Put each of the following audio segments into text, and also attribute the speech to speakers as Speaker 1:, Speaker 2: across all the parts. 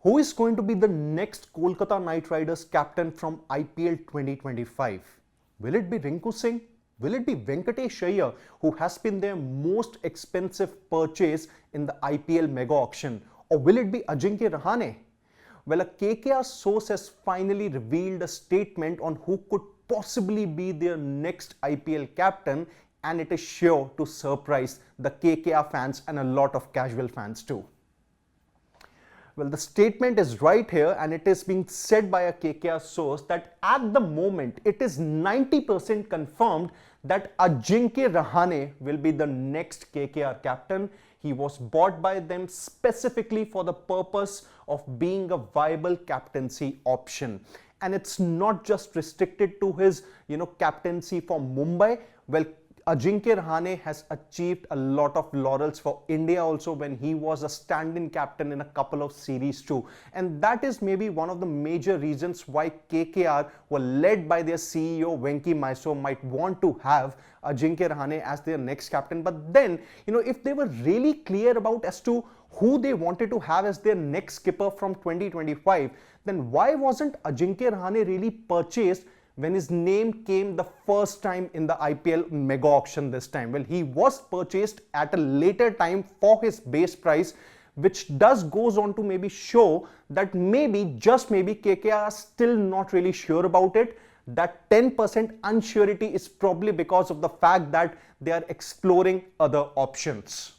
Speaker 1: Who is going to be the next Kolkata Knight Riders captain from IPL 2025? Will it be Rinku Singh? Will it be Venkatesh Iyer, who has been their most expensive purchase in the IPL mega auction? Or will it be Ajinkya Rahane? Well, a KKR source has finally revealed a statement on who could possibly be their next IPL captain, and it is sure to surprise the KKR fans and a lot of casual fans too. Well, the statement is right here, and it is being said by a KKR source that at the moment it is 90% confirmed that Ajinkya Rahane will be the next KKR captain. He was bought by them specifically for the purpose of being a viable captaincy option. And it's not just restricted to his, captaincy for Mumbai. Well, Ajinkya Rahane has achieved a lot of laurels for India also when he was a stand-in captain in a couple of series too. And that is maybe one of the major reasons why KKR were led by their CEO Venki Mysore might want to have Ajinkya Rahane as their next captain. But then, if they were really clear about as to who they wanted to have as their next skipper from 2025, then why wasn't Ajinkya Rahane really purchased when his name came the first time in the IPL mega auction this time? Well, he was purchased at a later time for his base price, which goes on to maybe show that maybe, just maybe, KKR are still not really sure about it. That 10% unsurety is probably because of the fact that they are exploring other options.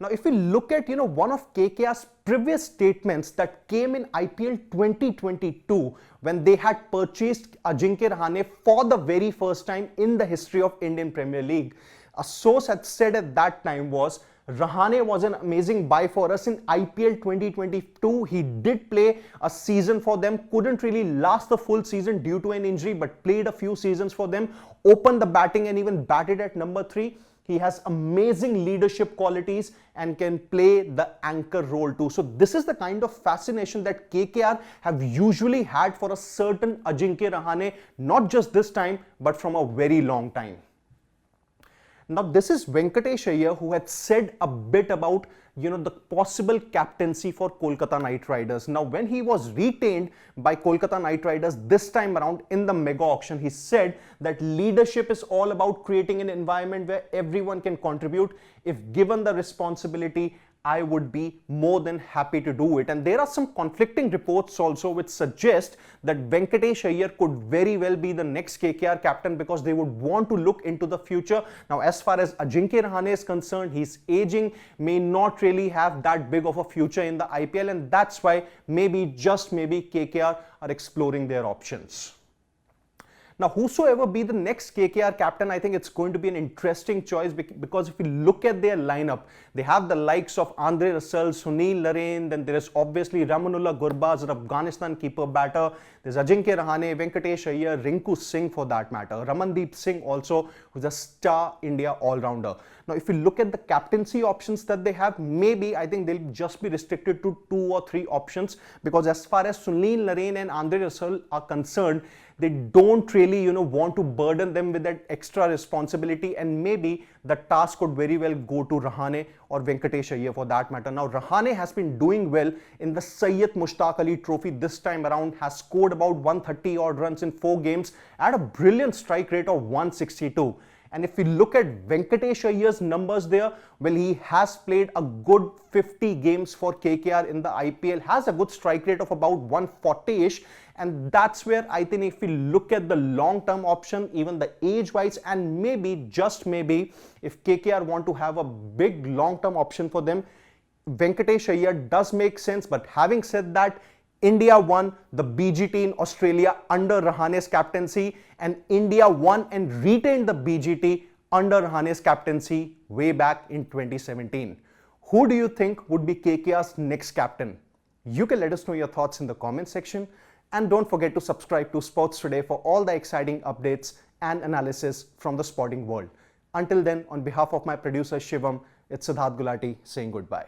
Speaker 1: Now, if we look at, one of KKR's previous statements that came in IPL 2022, when they had purchased Ajinkya Rahane for the very first time in the history of Indian Premier League, a source had said at that time was, Rahane was an amazing buy for us in IPL 2022. He did play a season for them, couldn't really last the full season due to an injury, but played a few seasons for them, opened the batting and even batted at number 3. He has amazing leadership qualities and can play the anchor role too. So this is the kind of fascination that KKR have usually had for a certain Ajinkya Rahane, not just this time, but from a very long time. Now, this is Venkatesh Iyer, who had said a bit about, the possible captaincy for Kolkata Knight Riders. Now, when he was retained by Kolkata Knight Riders this time around in the mega auction, he said that leadership is all about creating an environment where everyone can contribute. If given the responsibility, I would be more than happy to do it. And there are some conflicting reports also which suggest that Venkatesh Iyer could very well be the next KKR captain because they would want to look into the future. Now, as far as Ajinkya Rahane is concerned, he's aging, may not really have that big of a future in the IPL, and that's why maybe, just maybe, KKR are exploring their options. Now, whosoever be the next KKR captain, I think it's going to be an interesting choice because if you look at their lineup, they have the likes of Andre Russell, Sunil Narine, then there is obviously Ramanullah Gurbaz, an Afghanistan keeper batter. There's Ajinkya Rahane, Venkatesh Iyer, Rinku Singh for that matter, Ramandeep Singh also, who's a star India all-rounder. Now, if you look at the captaincy options that they have, maybe I think they'll just be restricted to 2 or 3 options because as far as Sunil Narine and Andre Russell are concerned, they don't really, want to burden them with that extra responsibility, and maybe the task could very well go to Rahane or Venkatesh Iyer for that matter. Now, Rahane has been doing well in the Syed Mushtaq Ali Trophy this time around, has scored about 130 odd runs in 4 games at a brilliant strike rate of 162. And if we look at Venkatesh Iyer's numbers there, well, he has played a good 50 games for KKR in the IPL, has a good strike rate of about 140-ish. And that's where I think if we look at the long-term option, even the age-wise, and maybe, just maybe, if KKR want to have a big long-term option for them, Venkatesh Iyer does make sense. But having said that, India won the BGT in Australia under Rahane's captaincy, and India won and retained the BGT under Rahane's captaincy way back in 2017. Who do you think would be KKR's next captain? You can let us know your thoughts in the comment section. And don't forget to subscribe to Sports Today for all the exciting updates and analysis from the sporting world. Until then, on behalf of my producer Shivam, it's Siddharth Gulati saying goodbye.